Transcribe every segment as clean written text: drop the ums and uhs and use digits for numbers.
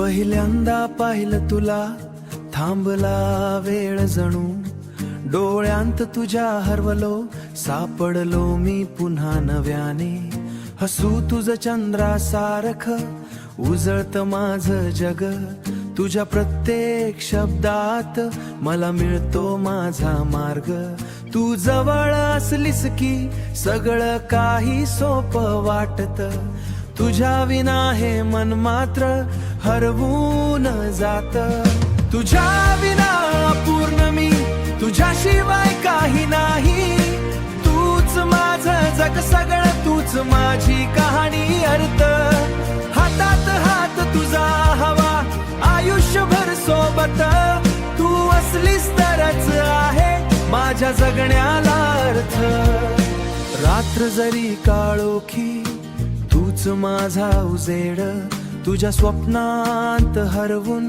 पहिल्यांदा पाहिलं तुला थांबला वेळ जणू, डोळ्यांत तुझ्या हरवलो, सापडलो मी पुन्हा नव्याने. हसू तुझं चंद्रासारख उजळत माझं जग, तुझ्या प्रत्येक शब्दात मला मिळतो माझा मार्ग. तू जवळ असलीस की सगळं काही सोपं वाटत, तुझ्या विना हे मन मात्र हरवून जात. तुझ्या विना पूर्ण मी, तुझ्याशिवाय काही नाही. तूच माझं जग सगळं, तूच माझी कहाणी अर्थ. हातात हात तुझा हवा आयुष्यभर सोबत, तू असलीस तरच आहे माझ्या जगण्याला अर्थ. रात्र जरी काळोखी तूच माझा उजेड, तुझ्या स्वप्नांत हरवून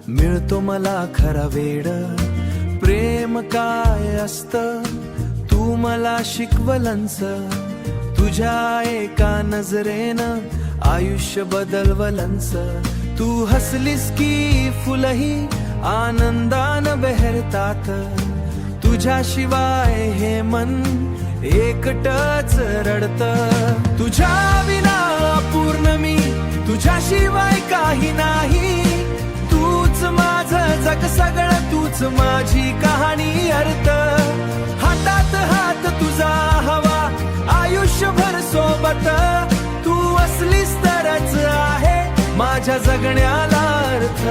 मिळतो मला खरा वेड. प्रेम काय असतं तू मला शिकवलंस, तुझ्या एका नजरेनं आयुष्य बदलवलंस. तू हसलीस की फुलही आनंदानं बहरतात, तुझ्याशिवाय हे मन एकटच रडत. तुझ्या विना पूर्ण मी, तुझ्याशिवाय काही नाही. तूच माझं जग सगळं, तूच माझी कहाणी अर्थ. हातात हात तुझा हवा आयुष्यभर सोबत, तू असलीस तरच आहे माझ्या जगण्याला अर्थ.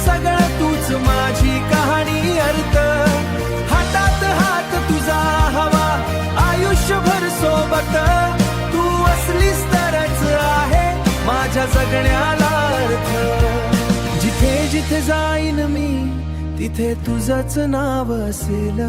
सगळं तूच माझी कहाणी अर्थ. हातात हात तुझा हवा आयुष्यभर सोबत, तू असलीस तरच आहे माझ्या जगण्याला अर्थ. जिथे जिथे जाईन मी तिथे तुझंच नाव असेल.